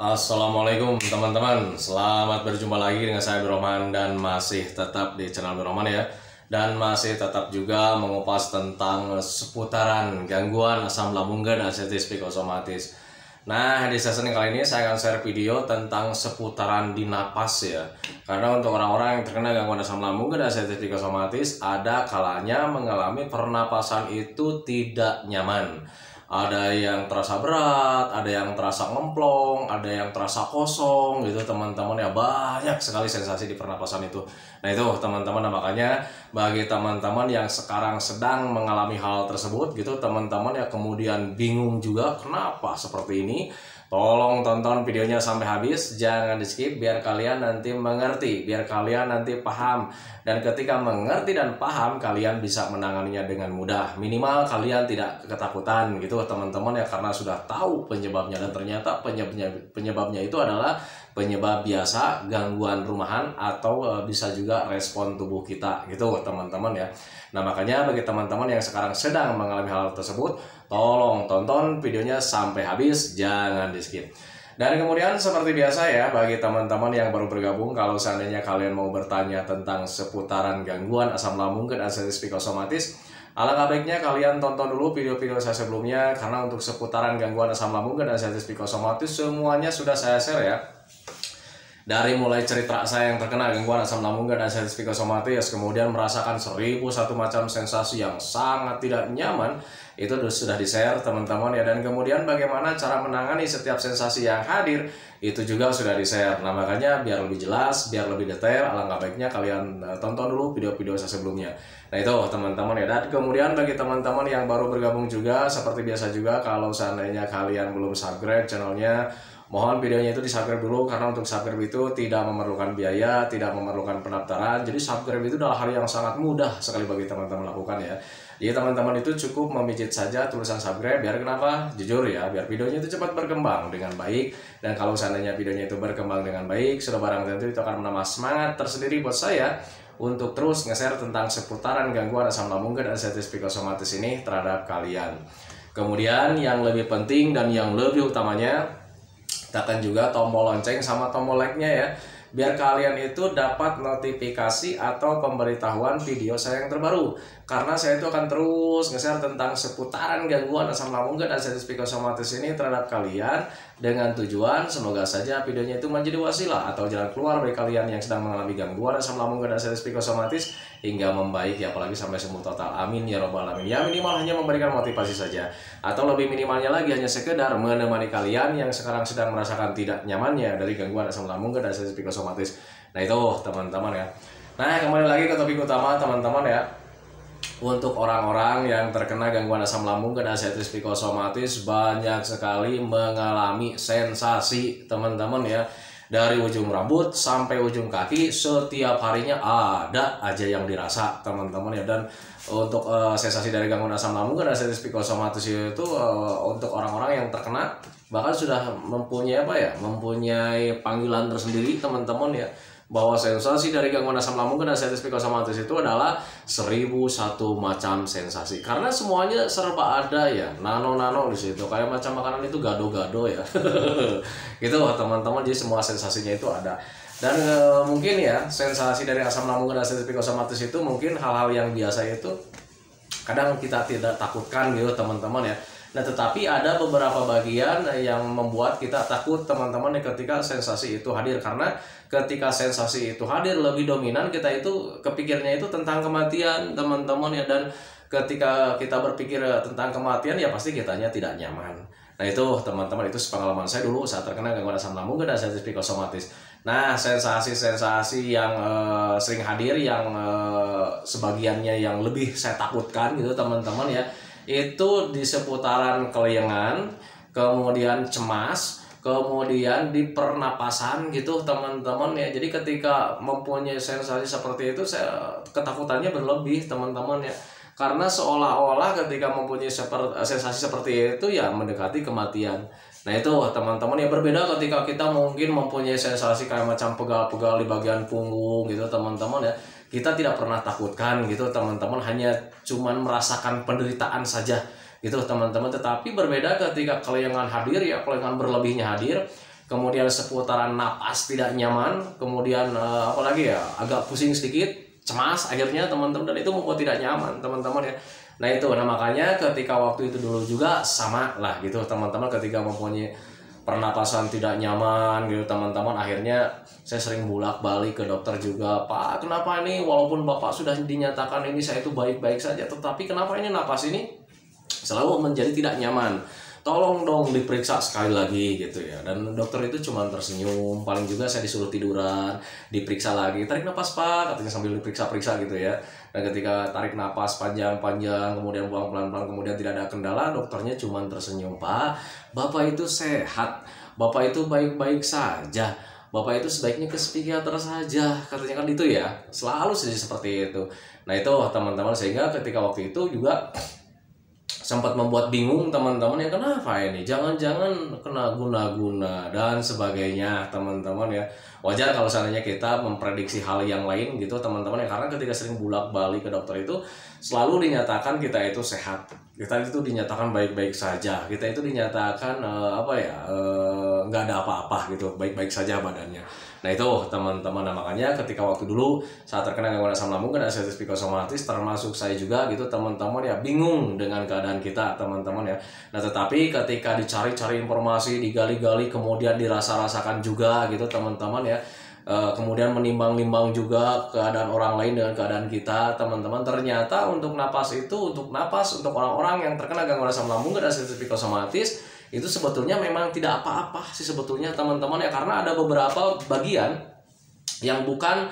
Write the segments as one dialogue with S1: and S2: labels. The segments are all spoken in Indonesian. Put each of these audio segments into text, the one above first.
S1: Assalamualaikum teman-teman, selamat berjumpa lagi dengan saya Abdurrahman dan masih tetap di channel Abdurrahman ya. Dan masih tetap juga mengupas tentang seputaran gangguan asam lambung dan artritis psikosomatis. Nah, di sesi kali ini saya akan share video tentang seputaran di napas ya. Karena untuk orang-orang yang terkena gangguan asam lambung dan artritis psikosomatis, ada kalanya mengalami pernapasan itu tidak nyaman. Ada yang terasa berat, ada yang terasa ngemplong, ada yang terasa kosong gitu teman-teman ya, banyak sekali sensasi di pernapasan itu. Nah itu teman-teman, nah, makanya bagi teman-teman yang sekarang sedang mengalami hal tersebut gitu teman-teman ya, kemudian bingung juga kenapa seperti ini, tolong tonton videonya sampai habis, jangan di skip biar kalian nanti mengerti, biar kalian nanti paham. Dan ketika mengerti dan paham, kalian bisa menanganinya dengan mudah. Minimal kalian tidak ketakutan gitu teman-teman ya, karena sudah tahu penyebabnya. Dan ternyata penyebabnya itu adalah penyebab biasa, gangguan rumahan, atau bisa juga respon tubuh kita gitu teman-teman ya. Nah makanya bagi teman-teman yang sekarang sedang mengalami hal tersebut, tolong tonton videonya sampai habis, jangan di skip. Dan kemudian seperti biasa ya, bagi teman-teman yang baru bergabung, kalau seandainya kalian mau bertanya tentang seputaran gangguan asam lambung dan artritis psikosomatis, alangkah baiknya kalian tonton dulu video-video saya sebelumnya, karena untuk seputaran gangguan asam lambung dan artritis psikosomatis semuanya sudah saya share ya. Dari mulai cerita saya yang terkena gangguan asam lambung dan artritis psikosomatis, kemudian merasakan 1001 macam sensasi yang sangat tidak nyaman, itu sudah di-share teman-teman ya. Dan kemudian bagaimana cara menangani setiap sensasi yang hadir, itu juga sudah di-share. Nah makanya biar lebih jelas, biar lebih detail, alangkah baiknya kalian tonton dulu video-video saya sebelumnya. Nah itu teman-teman ya. Dan kemudian bagi teman-teman yang baru bergabung juga, seperti biasa juga, kalau seandainya kalian belum subscribe channelnya, mohon videonya itu di-subscribe dulu, karena untuk subscribe itu tidak memerlukan biaya, tidak memerlukan pendaftaran. Jadi subscribe itu adalah hal yang sangat mudah sekali bagi teman-teman lakukan ya. Jadi teman-teman itu cukup memijit saja tulisan subscribe, biar kenapa? Jujur ya, biar videonya itu cepat berkembang dengan baik. Dan kalau seandainya videonya itu berkembang dengan baik, sudah barang tentu itu akan menambah semangat tersendiri buat saya untuk terus nge-share tentang seputaran gangguan asam lambung dan artritis psikosomatis ini terhadap kalian. Kemudian yang lebih penting dan yang lebih utamanya, tekan juga tombol lonceng sama tombol like-nya ya, biar kalian itu dapat notifikasi atau pemberitahuan video saya yang terbaru. Karena saya itu akan terus nge-share tentang seputaran gangguan asam lambung dan artritis psikosomatis ini terhadap kalian, dengan tujuan semoga saja videonya itu menjadi wasilah atau jalan keluar bagi kalian yang sedang mengalami gangguan asam lambung dan artritis psikosomatis hingga membaik ya, apalagi sampai sembuh total. Amin ya robbal alamin. Ya minimal hanya memberikan motivasi saja, atau lebih minimalnya lagi hanya sekedar menemani kalian yang sekarang sedang merasakan tidak nyamannya dari gangguan asam lambung dan artritis psikosomatis. Nah itu teman-teman ya. Nah kembali lagi ke topik utama teman-teman ya. Untuk orang-orang yang terkena gangguan asam lambung dan artritis psikosomatis, banyak sekali mengalami sensasi teman-teman ya. Dari ujung rambut sampai ujung kaki, setiap harinya ada aja yang dirasa teman-teman ya. Dan untuk sensasi dari gangguan asam lambung dan artritis psikosomatis itu untuk orang-orang yang terkena bahkan sudah mempunyai apa ya, mempunyai panggilan tersendiri teman-teman ya, bahwa sensasi dari gangguan asam lambung dan artritis psikosomatis itu adalah 1001 macam sensasi, karena semuanya serba ada ya, nano-nano di situ, kayak macam makanan itu gado-gado ya. Gitu teman-teman, jadi semua sensasinya itu ada. Dan mungkin ya sensasi dari asam lambung dan artritis psikosomatis itu mungkin hal-hal yang biasa itu kadang kita tidak takutkan gitu teman-teman ya. Nah tetapi ada beberapa bagian yang membuat kita takut teman-teman ketika sensasi itu hadir, karena ketika sensasi itu hadir lebih dominan kita itu kepikirnya itu tentang kematian teman-teman ya. Dan ketika kita berpikir tentang kematian ya pasti kitanya tidak nyaman. Nah itu teman-teman, itu pengalaman saya dulu saat terkena gangguan asam lambung dan artritis psikosomatis. Nah sensasi-sensasi yang sering hadir, yang sebagiannya yang lebih saya takutkan gitu teman-teman ya, itu di seputaran kelayangan, kemudian cemas, kemudian di pernapasan gitu teman-teman ya. Jadi ketika mempunyai sensasi seperti itu, saya ketakutannya berlebih teman-teman ya, karena seolah-olah ketika mempunyai sensasi seperti itu ya mendekati kematian. Nah itu teman-teman ya, berbeda ketika kita mungkin mempunyai sensasi kayak macam pegal-pegal di bagian punggung gitu teman-teman ya, kita tidak pernah takutkan gitu teman-teman, hanya cuman merasakan penderitaan saja gitu teman-teman. Tetapi berbeda ketika kelayangan hadir ya, kelayangan berlebihnya hadir, kemudian seputaran napas tidak nyaman, kemudian apalagi ya, agak pusing sedikit, cemas akhirnya teman-teman, dan itu membuat tidak nyaman teman-teman ya. Nah itu, nah makanya ketika waktu itu dulu juga sama lah gitu teman-teman, ketika mempunyai pernapasan tidak nyaman gitu teman-teman, akhirnya saya sering bolak-balik ke dokter juga. Pak, kenapa ini walaupun Bapak sudah dinyatakan ini saya itu baik-baik saja, tetapi kenapa ini napas ini selalu menjadi tidak nyaman, tolong dong diperiksa sekali lagi gitu ya. Dan dokter itu cuma tersenyum, paling juga saya disuruh tiduran, diperiksa lagi, tarik napas Pak, katanya sambil diperiksa-periksa gitu ya. Dan ketika tarik napas panjang-panjang, kemudian buang pelan-pelan, kemudian tidak ada kendala, dokternya cuma tersenyum. Pak, Bapak itu sehat, Bapak itu baik-baik saja, Bapak itu sebaiknya ke psikiater saja, katanya kan itu ya, selalu seperti itu. Nah itu teman-teman, sehingga ketika waktu itu juga sempat membuat bingung teman-teman ya, kenapa ini, jangan-jangan kena guna-guna dan sebagainya teman-teman ya. Wajar kalau seandainya kita memprediksi hal yang lain gitu teman-teman ya, karena ketika sering bolak-balik ke dokter itu selalu dinyatakan kita itu sehat, kita itu dinyatakan baik-baik saja, kita itu dinyatakan nggak ada apa-apa gitu, baik-baik saja badannya. Nah itu teman-teman, nah makanya ketika waktu dulu saat terkena gangguan asam lambung dan artritis psikosomatis, termasuk saya juga gitu teman-teman ya, bingung dengan keadaan kita teman-teman ya. Nah tetapi ketika dicari-cari informasi, digali-gali, kemudian dirasa-rasakan juga gitu teman-teman ya, kemudian menimbang-nimbang juga keadaan orang lain dengan keadaan kita teman-teman, ternyata untuk napas untuk orang-orang yang terkena gangguan asam lambung dan artritis psikosomatis itu sebetulnya memang tidak apa-apa sih sebetulnya teman-teman ya, karena ada beberapa bagian yang bukan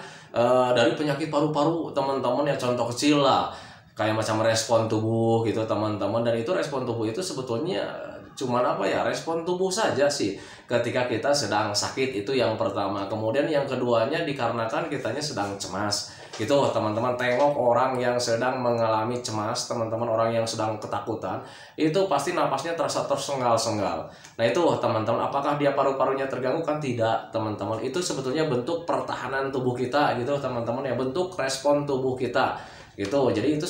S1: dari penyakit paru-paru teman-teman ya. Contoh kecil lah, kayak macam respon tubuh gitu teman-teman, dan itu respon tubuh itu sebetulnya cuman respon tubuh saja sih ketika kita sedang sakit, itu yang pertama. Kemudian yang keduanya dikarenakan kitanya sedang cemas gitu teman-teman. Tengok orang yang sedang mengalami cemas teman-teman, orang yang sedang ketakutan, itu pasti napasnya terasa tersengal-sengal. Nah itu teman-teman, apakah dia paru-parunya terganggu? Kan tidak teman-teman, itu sebetulnya bentuk pertahanan tubuh kita gitu teman-teman ya, bentuk respon tubuh kita gitu. Jadi itu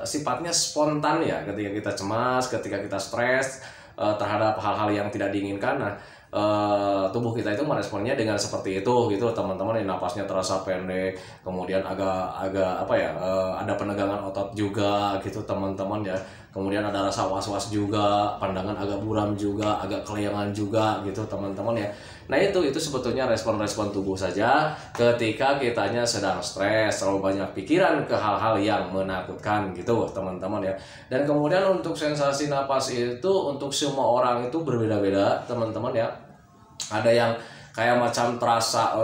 S1: sifatnya spontan ya, ketika kita cemas, ketika kita stres terhadap hal-hal yang tidak diinginkan. Nah tubuh kita itu meresponnya dengan seperti itu gitu teman-teman. Napasnya terasa pendek, kemudian agak ada penegangan otot juga gitu teman-teman ya. Kemudian ada rasa was-was juga, pandangan agak buram juga, agak kelayangan juga gitu teman-teman ya. Nah itu sebetulnya respon-respon tubuh saja ketika kitanya sedang stres, terlalu banyak pikiran ke hal-hal yang menakutkan gitu teman-teman ya. Dan kemudian untuk sensasi napas itu untuk semua orang itu berbeda-beda teman-teman ya. Ada yang kayak macam terasa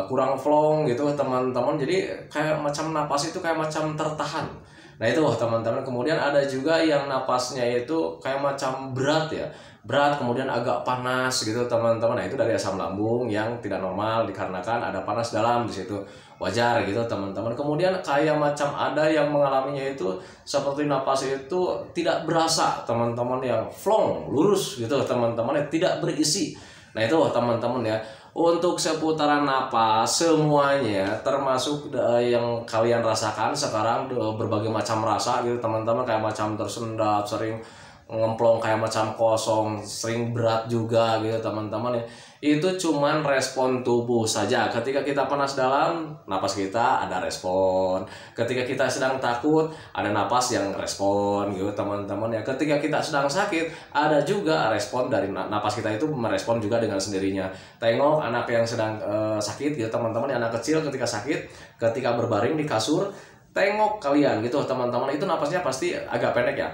S1: kurang plong gitu teman-teman, jadi kayak macam napas itu kayak macam tertahan. Nah itu teman-teman. Kemudian ada juga yang napasnya itu kayak macam berat ya, berat kemudian agak panas gitu teman-teman. Nah itu dari asam lambung yang tidak normal dikarenakan ada panas dalam di situ, wajar gitu teman-teman. Kemudian kayak macam ada yang mengalaminya itu seperti napas itu tidak berasa teman-teman, yang plong lurus gitu teman-teman ya, tidak berisi. Nah itu teman-teman ya, untuk seputaran napas semuanya termasuk yang kalian rasakan sekarang, berbagai macam rasa gitu teman-teman, kayak macam tersendat, sering ngemplong, kayak macam kosong, sering berat juga gitu teman-teman ya. Itu cuman respon tubuh saja. Ketika kita panas dalam, napas kita ada respon. Ketika kita sedang takut, ada napas yang respon gitu teman-teman ya. Ketika kita sedang sakit, ada juga respon dari napas kita itu merespon juga dengan sendirinya. Tengok anak yang sedang sakit gitu teman-teman, anak kecil ketika sakit, ketika berbaring di kasur, tengok kalian gitu teman-teman, itu napasnya pasti agak pendek ya.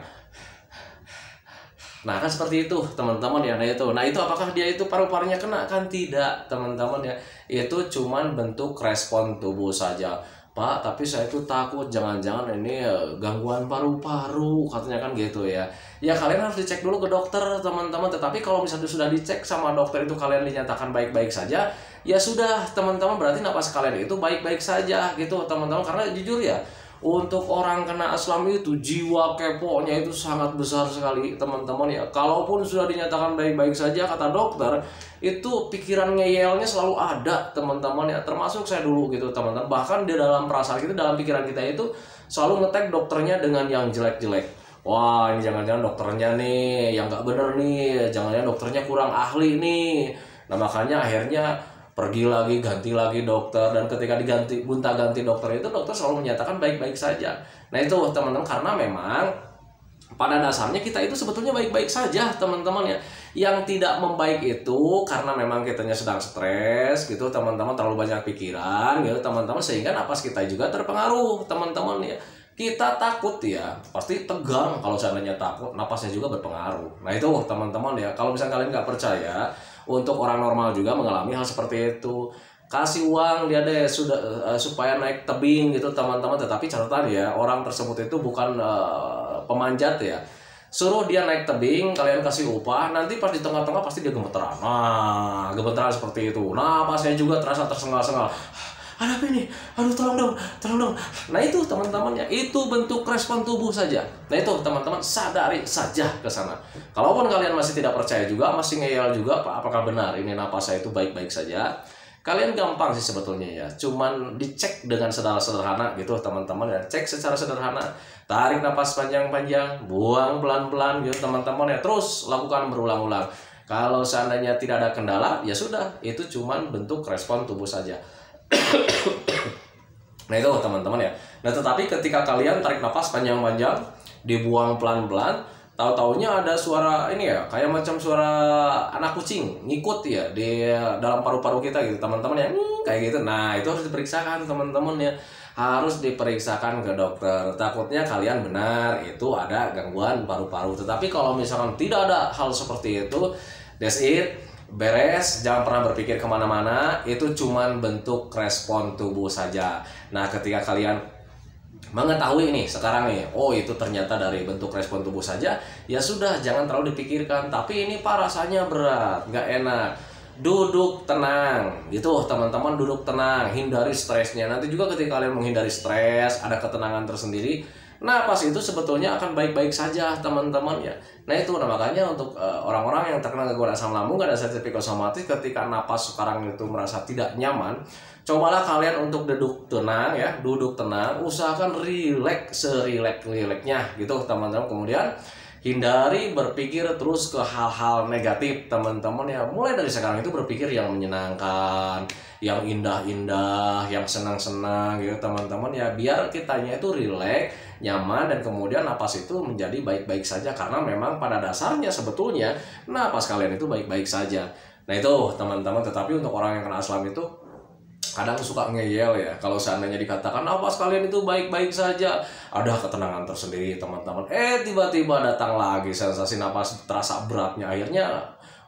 S1: Nah kan seperti itu teman-teman ya. Nah itu apakah dia itu paru-parunya kena? Kan tidak teman-teman ya, itu cuman bentuk respon tubuh saja. Pak, tapi saya itu takut jangan-jangan ini gangguan paru-paru, katanya kan gitu ya. Ya kalian harus dicek dulu ke dokter teman-teman. Tetapi kalau misalnya sudah dicek sama dokter itu kalian dinyatakan baik-baik saja, ya sudah teman-teman, berarti napas kalian itu baik-baik saja gitu teman-teman. Karena jujur ya, untuk orang kena asam itu jiwa keponya itu sangat besar sekali teman-teman ya. Kalaupun sudah dinyatakan baik-baik saja kata dokter, itu pikiran ngeyelnya selalu ada teman-teman ya. Termasuk saya dulu gitu teman-teman. Bahkan di dalam perasaan kita, dalam pikiran kita itu selalu ngetek dokternya dengan yang jelek-jelek. Wah ini jangan-jangan dokternya nih yang nggak bener nih, jangan-jangan dokternya kurang ahli nih. Nah makanya akhirnya pergi lagi, ganti lagi dokter, dan ketika diganti gonta-ganti dokter itu dokter selalu menyatakan baik-baik saja. Nah itu teman-teman, karena memang pada dasarnya kita itu sebetulnya baik-baik saja teman-teman ya. Yang tidak membaik itu karena memang kitanya sedang stres gitu teman-teman, terlalu banyak pikiran gitu teman-teman, sehingga napas kita juga terpengaruh teman-teman ya. Kita takut ya, pasti tegang. Kalau seandainya takut, napasnya juga berpengaruh. Nah itu teman-teman ya, kalau misalnya kalian nggak percaya, untuk orang normal juga mengalami hal seperti itu. Kasih uang dia deh sudah supaya naik tebing gitu teman-teman, tetapi catatan ya, orang tersebut itu bukan pemanjat ya. Suruh dia naik tebing, kalian kasih upah, nanti pas di tengah-tengah pasti dia gemeteran. Nah, gemeteran seperti itu. Nah, pasnya juga terasa tersengal-sengal. Ada apa ini? Aduh, tolong dong, tolong dong. Nah, itu teman-teman ya, itu bentuk respon tubuh saja. Nah, itu teman-teman sadari saja ke sana. Kalaupun kalian masih tidak percaya juga, masih ngeyel juga, apakah benar ini napas saya itu baik-baik saja? Kalian gampang sih sebetulnya ya, cuman dicek dengan sederhana gitu teman-teman ya. Cek secara sederhana, tarik napas panjang-panjang, buang pelan-pelan gitu teman-teman ya. Terus lakukan berulang-ulang. Kalau seandainya tidak ada kendala, ya sudah, itu cuman bentuk respon tubuh saja. Nah itu teman-teman ya. Nah tetapi ketika kalian tarik napas panjang-panjang, dibuang pelan-pelan, tahu-taunya ada suara ini ya, kayak macam suara anak kucing ngikut ya di dalam paru-paru kita gitu teman-teman ya, kayak gitu. Nah itu harus diperiksakan teman-teman ya, harus diperiksakan ke dokter. Takutnya kalian benar itu ada gangguan paru-paru. Tetapi kalau misalkan tidak ada hal seperti itu, that's it, beres. Jangan pernah berpikir kemana-mana, itu cuman bentuk respon tubuh saja. Nah ketika kalian mengetahui nih sekarang nih, oh itu ternyata dari bentuk respon tubuh saja, ya sudah, jangan terlalu dipikirkan. Tapi ini Pak rasanya berat, nggak enak, duduk tenang gitu teman-teman, duduk tenang, hindari stresnya. Nanti juga ketika kalian menghindari stres, ada ketenangan tersendiri, napas itu sebetulnya akan baik-baik saja teman-teman ya. Nah itu, nah makanya untuk orang-orang yang terkena gangguan asam lambung dan sensitif psikosomatis, ketika napas sekarang itu merasa tidak nyaman, cobalah kalian untuk duduk tenang ya, duduk tenang, usahakan rileks serileks-rileksnya gitu teman-teman. Kemudian hindari berpikir terus ke hal-hal negatif teman-teman ya. Mulai dari sekarang itu berpikir yang menyenangkan, yang indah-indah, yang senang-senang gitu teman-teman ya, biar kitanya itu rileks, nyaman, dan kemudian napas itu menjadi baik-baik saja, karena memang pada dasarnya sebetulnya napas kalian itu baik-baik saja. Nah itu teman-teman. Tetapi untuk orang yang kena asam itu kadang suka ngeyel ya, kalau seandainya dikatakan napas kalian itu baik-baik saja, ada ketenangan tersendiri teman-teman, tiba-tiba datang lagi sensasi napas terasa beratnya, akhirnya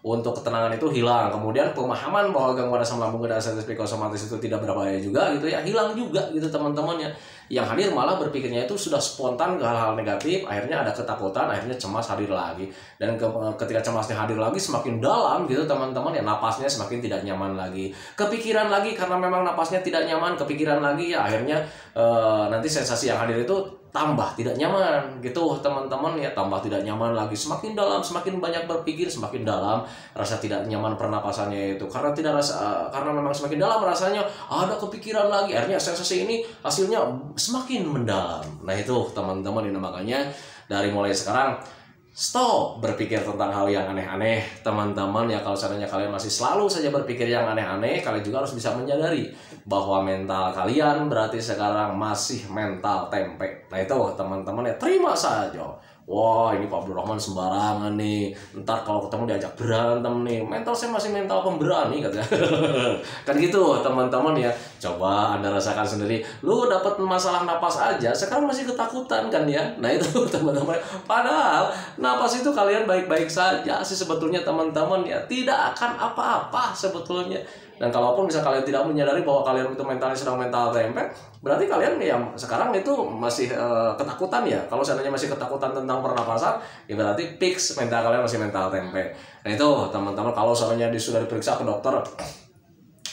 S1: untuk ketenangan itu hilang. Kemudian pemahaman bahwa gangguan asam lambung dan sensitif psikosomatis itu tidak berbahaya juga gitu ya, hilang juga gitu teman-teman ya. Yang hadir malah berpikirnya itu sudah spontan ke hal-hal negatif, akhirnya ada ketakutan, akhirnya cemas hadir lagi. Dan ketika cemasnya hadir lagi semakin dalam gitu teman-teman ya, napasnya semakin tidak nyaman lagi, kepikiran lagi karena memang napasnya tidak nyaman, kepikiran lagi ya, akhirnya nanti sensasi yang hadir itu tambah tidak nyaman gitu teman-teman ya, tambah tidak nyaman lagi, semakin dalam, semakin banyak berpikir, semakin dalam rasa tidak nyaman pernapasannya itu, karena tidak karena memang semakin dalam rasanya ada kepikiran lagi, akhirnya sensasi ini hasilnya semakin mendalam. Nah itu teman-teman, ini makanya dari mulai sekarang stop berpikir tentang hal yang aneh-aneh teman-teman ya. Kalau seandainya kalian masih selalu saja berpikir yang aneh-aneh, kalian juga harus bisa menyadari bahwa mental kalian berarti sekarang masih mental tempe. Nah itu teman-teman ya, terima saja. Wah ini Pak Abdurrahman sembarangan nih, ntar kalau ketemu diajak berantem nih, mental saya masih mental pemberani katanya. Kan gitu teman-teman ya. Coba Anda rasakan sendiri, lu dapat masalah napas aja sekarang masih ketakutan kan ya. Nah itu teman-teman, padahal napas itu kalian baik-baik saja sih sebetulnya teman-teman ya, tidak akan apa-apa sebetulnya. Dan kalaupun bisa kalian tidak menyadari bahwa kalian itu mentalnya sedang mental tempe, berarti kalian ya sekarang itu masih ketakutan ya. Kalau seandainya masih ketakutan tentang pernapasan, ya berarti fix mental kalian masih mental tempe. Nah itu teman-teman, kalau seandainya sudah diperiksa ke dokter,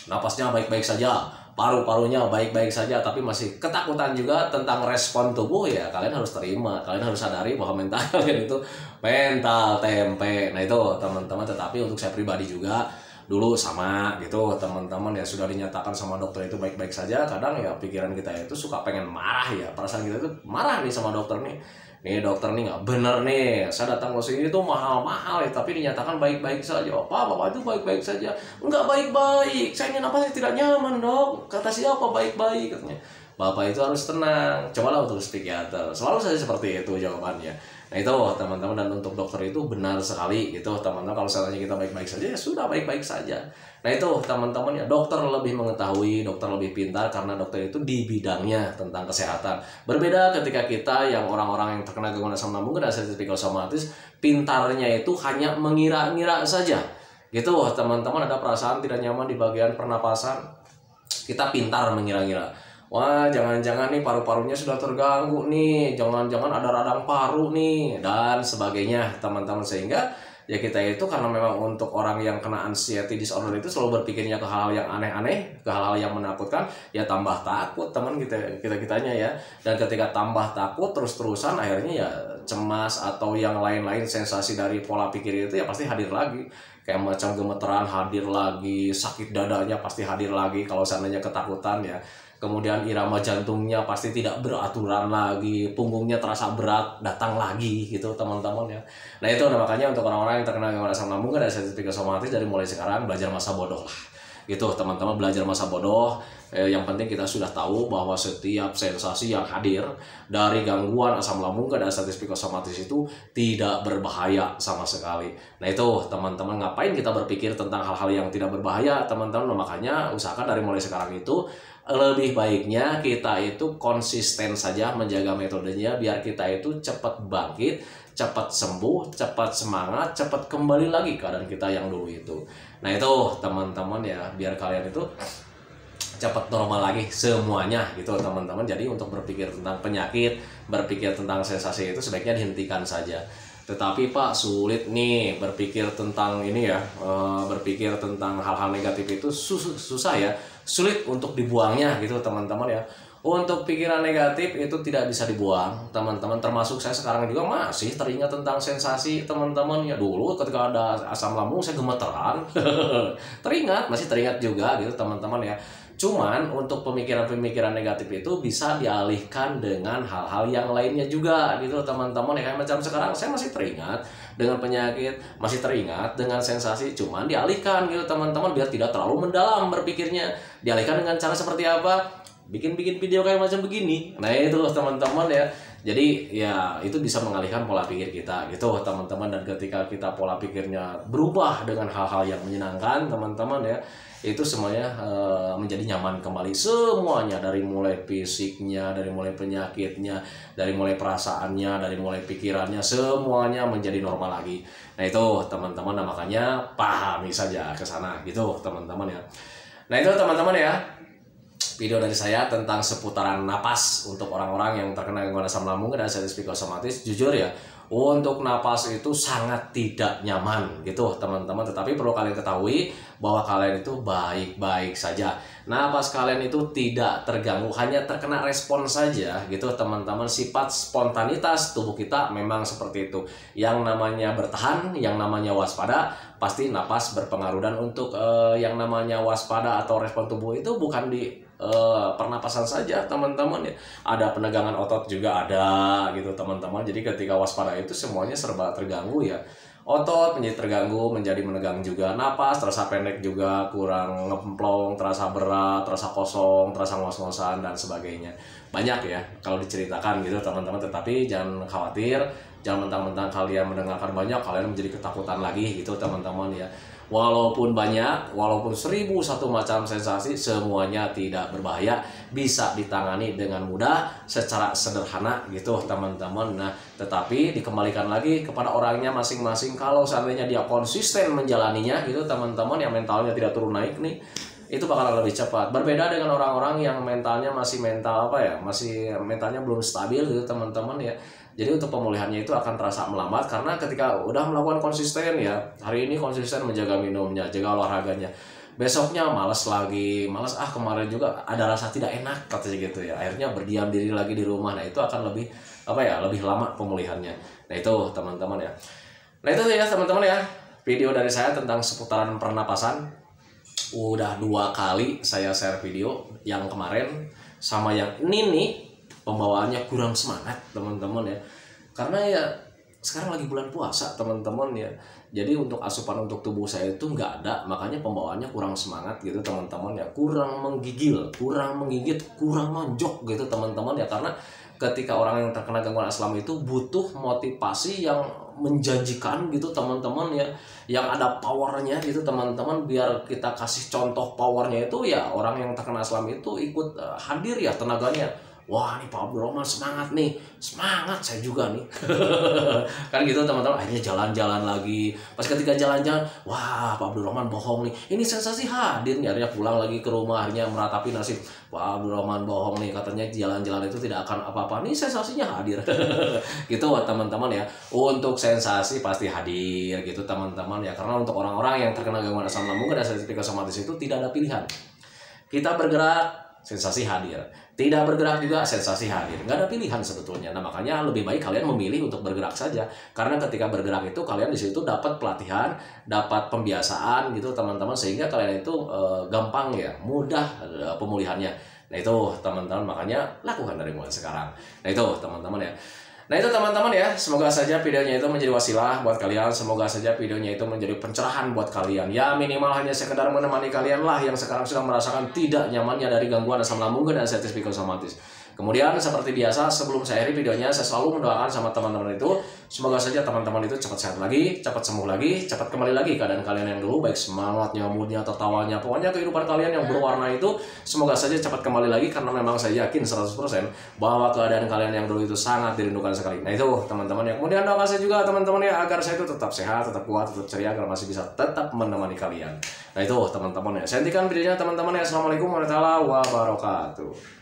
S1: napasnya baik-baik saja, paru-parunya baik-baik saja, tapi masih ketakutan juga tentang respon tubuh, ya kalian harus terima, kalian harus sadari bahwa mental kalian itu mental tempe. Nah itu teman-teman. Tetapi untuk saya pribadi juga dulu sama gitu teman-teman ya, sudah dinyatakan sama dokter itu baik-baik saja, kadang ya pikiran kita itu suka pengen marah ya, perasaan kita itu marah nih sama dokter nih, nih dokter nih nggak bener nih, saya datang ke sini tuh mahal-mahal ya, tapi dinyatakan baik-baik saja. Bapak itu baik-baik saja. Enggak baik-baik, saya ingin apa sih, tidak nyaman dok. Kata siapa baik-baik katanya. Bapak itu harus tenang, cobalah untuk psikiater. Selalu saja seperti itu jawabannya. Nah itu teman-teman, dan untuk dokter itu benar sekali gitu teman-teman. Kalau misalnya kita baik-baik saja ya sudah baik-baik saja. Nah itu teman-teman ya, dokter lebih mengetahui, dokter lebih pintar karena dokter itu di bidangnya tentang kesehatan. Berbeda ketika kita yang orang-orang yang terkena gangguan asam lambung dan sensitif psikosomatis, pintarnya itu hanya mengira-ngira saja. Gitu teman-teman, ada perasaan tidak nyaman di bagian pernapasan, kita pintar mengira-ngira. Wah, jangan-jangan nih paru-parunya sudah terganggu nih, jangan-jangan ada radang paru nih, dan sebagainya teman-teman. Sehingga ya kita itu karena memang untuk orang yang kena anxiety disorder itu selalu berpikirnya ke hal-hal yang aneh-aneh, ke hal-hal yang menakutkan, ya tambah takut teman kitanya ya. Dan ketika tambah takut terus-terusan, akhirnya ya cemas atau yang lain-lain, sensasi dari pola pikir itu ya pasti hadir lagi. Kayak macam gemeteran hadir lagi, sakit dadanya pasti hadir lagi kalau seandainya ketakutan ya. Kemudian irama jantungnya pasti tidak beraturan lagi, punggungnya terasa berat, datang lagi gitu teman-teman ya. Nah itu makanya untuk orang-orang yang terkena gangguan asam lambung dan sensitif psikosomatis, dari mulai sekarang belajar masa bodoh lah. Gitu teman-teman, belajar masa bodoh. Yang penting kita sudah tahu bahwa setiap sensasi yang hadir dari gangguan asam lambung dan sensitif psikosomatis itu tidak berbahaya sama sekali. Nah itu teman-teman, ngapain kita berpikir tentang hal-hal yang tidak berbahaya teman-teman. Makanya usahakan dari mulai sekarang itu lebih baiknya kita itu konsisten saja menjaga metodenya, biar kita itu cepat bangkit, cepat sembuh, cepat semangat, cepat kembali lagi keadaan kita yang dulu itu. Nah itu teman-teman ya, biar kalian itu cepat normal lagi semuanya gitu teman-teman. Jadi untuk berpikir tentang penyakit, berpikir tentang sensasi itu sebaiknya dihentikan saja. Tetapi Pak, sulit nih berpikir tentang ini ya, berpikir tentang hal-hal negatif itu susah ya, sulit untuk dibuangnya gitu teman-teman ya. Untuk pikiran negatif itu tidak bisa dibuang teman-teman, termasuk saya sekarang juga masih teringat tentang sensasi teman-teman ya. Dulu ketika ada asam lambung saya gemeteran masih teringat juga gitu teman-teman ya. Cuman untuk pemikiran-pemikiran negatif itu bisa dialihkan dengan hal-hal yang lainnya juga gitu teman-teman ya. Kayak macam sekarang saya masih teringat dengan penyakit, masih teringat dengan sensasi, cuman dialihkan gitu teman-teman biar tidak terlalu mendalam berpikirnya. Dialihkan dengan cara seperti apa? Bikin video kayak macam begini. Nah itu teman-teman ya. Jadi ya itu bisa mengalihkan pola pikir kita gitu teman-teman. Dan ketika kita pola pikirnya berubah dengan hal-hal yang menyenangkan teman-teman ya, itu semuanya menjadi nyaman kembali semuanya, dari mulai fisiknya, dari mulai penyakitnya, dari mulai perasaannya, dari mulai pikirannya, semuanya menjadi normal lagi. Nah itu teman-teman, nah, makanya pahami saja ke sana gitu teman-teman ya. Nah itu teman-teman ya, video dari saya tentang seputaran napas untuk orang-orang yang terkena gangguan asam lambung dan sensitif psikosomatis. Jujur ya, untuk napas itu sangat tidak nyaman gitu teman-teman. Tetapi perlu kalian ketahui bahwa kalian itu baik-baik saja. Napas kalian itu tidak terganggu, hanya terkena respon saja gitu teman-teman. Sifat spontanitas tubuh kita memang seperti itu. Yang namanya bertahan, yang namanya waspada, pasti napas berpengaruh. Dan untuk yang namanya waspada atau respon tubuh itu bukan di pernapasan saja teman-teman ya, ada penegangan otot juga ada gitu teman-teman. Jadi ketika waspada itu semuanya serba terganggu ya, otot menjadi terganggu, menjadi menegang juga, napas terasa pendek juga, kurang ngeplong, terasa berat, terasa kosong, terasa ngos-ngosan dan sebagainya. Banyak ya kalau diceritakan gitu teman-teman. Tetapi jangan khawatir, jangan mentang-mentang kalian mendengarkan banyak kalian menjadi ketakutan lagi gitu teman-teman ya. Walaupun banyak, walaupun 1001 macam sensasi, semuanya tidak berbahaya, bisa ditangani dengan mudah, secara sederhana gitu teman-teman. Nah, tetapi dikembalikan lagi kepada orangnya masing-masing. Kalau seandainya dia konsisten menjalaninya gitu teman-teman, yang mentalnya tidak turun naik nih, itu bakalan lebih cepat. Berbeda dengan orang-orang yang mentalnya masih mental apa ya, masih mentalnya belum stabil gitu teman-teman ya. Jadi untuk pemulihannya itu akan terasa melambat, karena ketika udah melakukan konsisten ya, hari ini konsisten menjaga minumnya, jaga olahraganya, besoknya malas lagi, malas kemarin juga ada rasa tidak enak katanya gitu ya, akhirnya berdiam diri lagi di rumah. Nah itu akan lebih apa ya, lebih lama pemulihannya. Nah itu teman-teman ya. Nah itu ya teman-teman ya, video dari saya tentang seputaran pernapasan. Udah 2 kali saya share video, yang kemarin sama yang ini nih pembawaannya kurang semangat teman-teman ya. Karena ya sekarang lagi bulan puasa teman-teman ya. Jadi untuk asupan untuk tubuh saya itu nggak ada, makanya pembawaannya kurang semangat gitu teman-teman ya, kurang menggigil, kurang menggigit, kurang nonjok gitu teman-teman ya. Karena ketika orang yang terkena gangguan asam lambung itu butuh motivasi yang menjanjikan gitu teman-teman ya, yang ada powernya gitu teman-teman. Biar kita kasih contoh powernya itu ya, orang yang terkena asam lambung itu ikut hadir ya tenaganya. Wah nih Pak Abdul Rahman semangat nih, semangat saya juga nih. Kan gitu teman-teman. Akhirnya jalan-jalan lagi. Pas ketika jalan-jalan, wah Pak Abdul Rahman bohong nih, ini sensasi hadir nih. Akhirnya pulang lagi ke rumah, akhirnya meratapi nasib. Pak Abdul Rahman bohong nih, katanya jalan-jalan itu tidak akan apa-apa, nih sensasinya hadir. Gitu teman-teman ya. Untuk sensasi pasti hadir gitu teman-teman ya. Karena untuk orang-orang yang terkena gangguan asam lambung dan sensitif psikosomatis itu tidak ada pilihan. Kita bergerak, sensasi hadir. Tidak bergerak juga, sensasi hadir. Nggak ada pilihan sebetulnya. Nah makanya lebih baik kalian memilih untuk bergerak saja. Karena ketika bergerak itu kalian di situ dapat pelatihan, dapat pembiasaan gitu teman-teman, sehingga kalian itu gampang ya, mudah pemulihannya. Nah itu teman-teman, makanya lakukan dari mulai sekarang. Nah itu teman-teman ya. Nah itu teman-teman ya, semoga saja videonya itu menjadi wasilah buat kalian. Semoga saja videonya itu menjadi pencerahan buat kalian. Ya minimal hanya sekedar menemani kalian lah yang sekarang sudah merasakan tidak nyamannya dari gangguan asam lambung dan sensitif psikosomatis. Kemudian seperti biasa sebelum saya akhiri videonya, saya selalu mendoakan sama teman-teman itu, semoga saja teman-teman itu cepat sehat lagi, cepat sembuh lagi, cepat kembali lagi keadaan kalian yang dulu, baik semangatnya, moodnya, tertawanya, pokoknya kehidupan kalian yang berwarna itu semoga saja cepat kembali lagi. Karena memang saya yakin 100% bahwa keadaan kalian yang dulu itu sangat dirindukan sekali. Nah itu teman-teman ya. Kemudian doakan saya juga teman-teman ya, agar saya itu tetap sehat, tetap kuat, tetap ceria, agar masih bisa tetap menemani kalian. Nah itu teman-teman ya. Saya hentikan videonya teman-teman ya. Assalamualaikum warahmatullahi wabarakatuh.